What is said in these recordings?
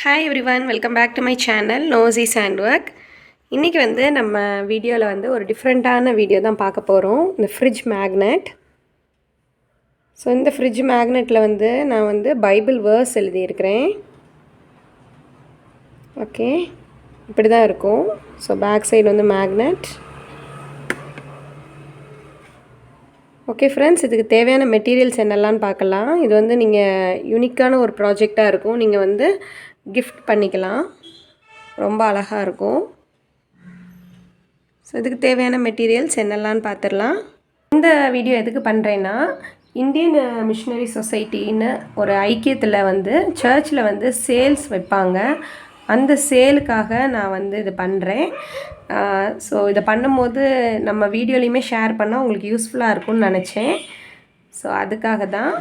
Hi everyone, welcome back to my channel Nozi'shandwork. இன்னைக்கு வந்து நம்ம வீடியோல வந்து ஒரு டிஃபரண்டான வீடியோ தான் பார்க்க போறோம். இந்த ஃப்ரிட்ஜ் மேக்னெட். ஸோ இந்த ஃப்ரிட்ஜ் மேக்னெட்ல வந்து நான் வந்து பைபிள் வேர்ஸ் எழுதி இருக்கிறேன். ஓகே. இப்படி தான் இருக்கும். ஸோ பேக் சைடு வந்து மேக்னெட். ஓகே ஃப்ரெண்ட்ஸ், இதுக்கு தேவையான மெட்டீரியல்ஸ் என்னெல்லாம் பார்க்கலாம். இது வந்து நீங்கள் யூனிக்கான ஒரு ப்ராஜெக்டாக இருக்கும். நீங்கள் வந்து கிஃப்ட் பண்ணிக்கலாம். ரொம்ப அழகாக இருக்கும். ஸோ இதுக்கு தேவையான மெட்டீரியல்ஸ் என்னெல்லாம் பார்த்துடலாம். இந்த வீடியோ எதுக்கு பண்ணுறேன்னா, இந்தியன் மிஷனரி சொசைட்டின்னு ஒரு ஐக்கியத்தில் வந்து சர்ச்சில் வந்து சேல்ஸ் வைப்பாங்க. அந்த சேலுக்காக நான் வந்து இது பண்ணுறேன். ஸோ இதை பண்ணும்போது நம்ம வீடியோலையுமே ஷேர் பண்ணால் உங்களுக்கு யூஸ்ஃபுல்லாக இருக்கும்னு நினச்சேன். ஸோ அதுக்காக தான்.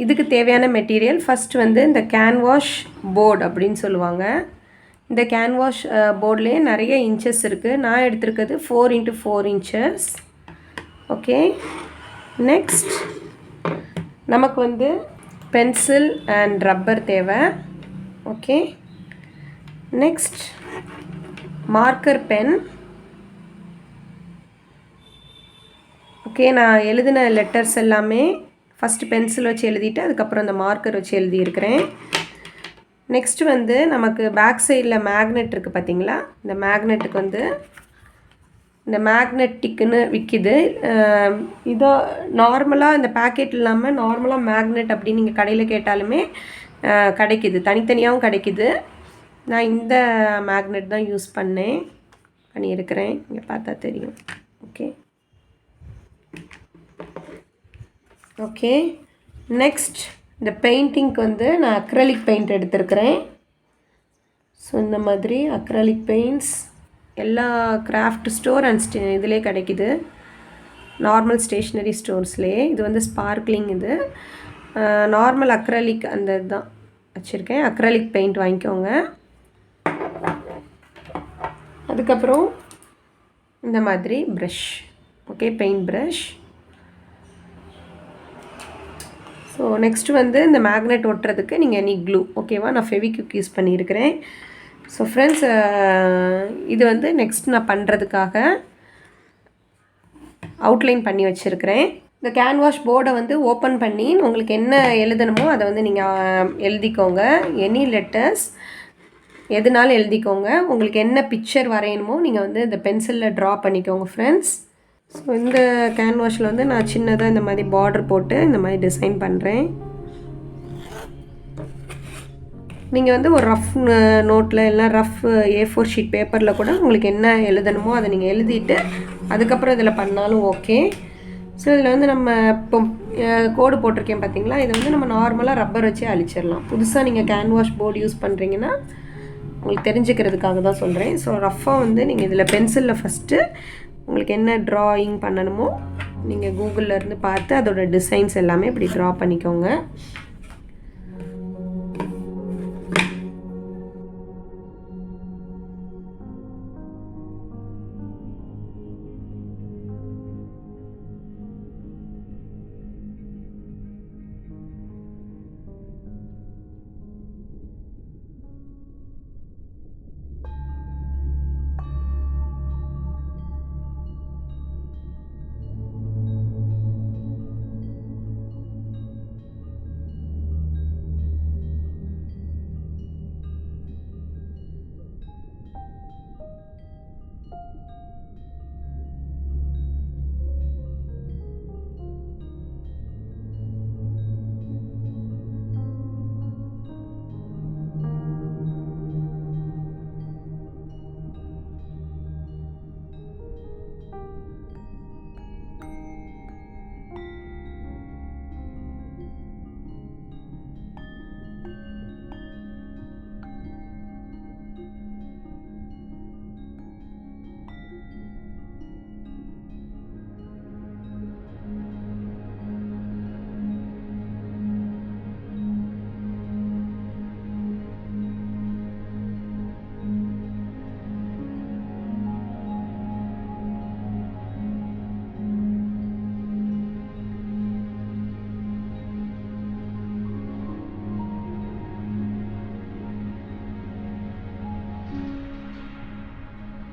இதுக்கு தேவையான மெட்டீரியல் ஃபஸ்ட்டு வந்து இந்த கேன்வாஷ் போர்டு அப்படின்னு சொல்லுவாங்க. இந்த கேன்வாஷ் போர்ட்லேயே நிறைய இன்ச்சஸ் இருக்குது. நான் எடுத்திருக்கிறது 4x4 இன்ச்சஸ். ஓகே. நெக்ஸ்ட் நமக்கு வந்து பென்சில் அண்ட் ரப்பர் தேவை. Okay. Next marker pen. Okay, நான் எழுதின லெட்டர்ஸ் எல்லாமே ஃபஸ்ட்டு பென்சில் வச்சு எழுதிட்டு அதுக்கப்புறம் இந்த மார்க்கர் வச்சு எழுதியிருக்கிறேன். நெக்ஸ்ட்டு வந்து நமக்கு பேக் சைடில் மேக்னெட் இருக்குது பார்த்தீங்களா. இந்த மேக்னெட்டுக்கு வந்து இந்த மேக்னெட்டிக்குன்னு விற்கிது. இதோ நார்மலாக இந்த பேக்கெட் இல்லாமல் நார்மலாக மேக்னெட் அப்படின்னு நீங்கள் கடையில் கேட்டாலுமே கிடைக்கிது, தனித்தனியாகவும் கிடைக்கிது. நான் இந்த மேக்னெட் தான் யூஸ் பண்ணியிருக்கிறேன். இங்கே பார்த்தா தெரியும். ஓகே. ஓகே. நெக்ஸ்ட் இந்த பெயிண்டிங்க்கு வந்து நான் அக்ரலிக் பெயிண்ட் எடுத்திருக்கிறேன். ஸோ இந்த மாதிரி அக்ரலிக் பெயிண்ட்ஸ் எல்லா கிராஃப்ட் ஸ்டோர் அண்ட் இதிலே கிடைக்கிது, நார்மல் ஸ்டேஷ்னரி ஸ்டோர்ஸ்லேயே. இது வந்து ஸ்பார்க்லிங். இது நார்மல் அக்ரலிக் அந்த இதுதான் வச்சுருக்கேன். அக்ரலிக் பெயிண்ட் வாங்கிக்கோங்க. அதுக்கப்புறம் இந்த மாதிரி brush. Okay, paint brush. So next வந்து இந்த மேக்னெட் ஒட்டுறதுக்கு நீங்கள் எனி க்ளூ. ஓகேவா, நான் ஃபெவிக்விக் யூஸ் பண்ணியிருக்கிறேன். ஸோ ஃப்ரெண்ட்ஸ், இது வந்து நெக்ஸ்ட் நான் பண்ணுறதுக்காக அவுட்லைன் பண்ணி வச்சுருக்கிறேன். இந்த கேன்வாஷ் போர்டை வந்து ஓப்பன் பண்ணி உங்களுக்கு என்ன எழுதணுமோ அதை வந்து நீங்கள் எழுதிக்கோங்க. எனி லெட்டர்ஸ் எதுனாலும் எழுதிக்கோங்க. உங்களுக்கு என்ன பிக்சர் வரையணுமோ நீங்கள் வந்து இந்த பென்சிலில் ட்ரா பண்ணிக்கோங்க ஃப்ரெண்ட்ஸ். ஸோ இந்த கேன்வாஷில் வந்து நான் சின்னதாக இந்த மாதிரி பார்டர் போட்டு இந்த மாதிரி டிசைன் பண்ணுறேன். நீங்கள் வந்து ஒரு ரஃப் நோட்டில் இல்லை ரஃப் A4 ஷீட் பேப்பரில் கூட உங்களுக்கு என்ன எழுதணுமோ அதை நீங்கள் எழுதிட்டு அதுக்கப்புறம் இதில் பண்ணாலும் ஓகே. ஸோ இதில் வந்து நம்ம இப்போ கோடு போட்டிருக்கேன் பார்த்தீங்களா. இதை வந்து நம்ம நார்மலாக ரப்பர் வச்சு அழிச்சிடலாம். புதுசாக நீங்கள் கேன்வாஷ் போர்டு யூஸ் பண்ணுறீங்கன்னா உங்களுக்கு தெரிஞ்சுக்கிறதுக்காக தான் சொல்கிறேன். ஸோ ரஃப்பாக வந்து நீங்கள் இதில் பென்சிலில் ஃபஸ்ட்டு உங்களுக்கு என்ன ட்ராயிங் பண்ணணுமோ நீங்கள் கூகுளில் இருந்து பார்த்து அதோட டிசைன்ஸ் எல்லாமே இப்படி ட்ரா பண்ணிக்கோங்க.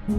ஸோ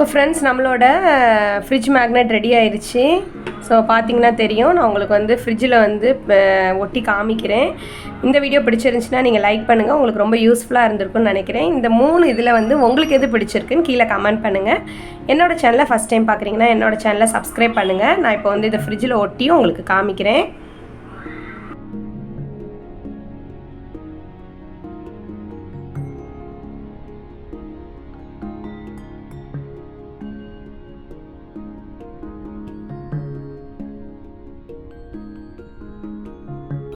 ஃப்ரெண்ட்ஸ், நம்மளோட ஃப்ரிட்ஜ் மேக்னெட் ரெடி ஆயிடுச்சு. ஸோ பார்த்தீங்கன்னா தெரியும், நான் உங்களுக்கு வந்து ஃப்ரிட்ஜில் வந்து ஒட்டி காமிக்கிறேன். இந்த வீடியோ பிடிச்சிருந்துச்சுன்னா நீங்கள் லைக் பண்ணுங்கள், உங்களுக்கு ரொம்ப யூஸ்ஃபுல்லாக இருந்திருக்குன்னு நினைக்கிறேன். இந்த 3 இதில் வந்து உங்களுக்கு எது பிடிச்சிருக்குன்னு கீழே கமெண்ட் பண்ணுங்கள். என்னோடய சேனலை ஃபஸ்ட் டைம் பார்க்குறீங்கன்னா என்னோடய சேனலை சப்ஸ்கிரைப் பண்ணுங்கள். நான் இப்போ வந்து இதை ஃப்ரிட்ஜில் ஒட்டியும் உங்களுக்கு காமிக்கிறேன்.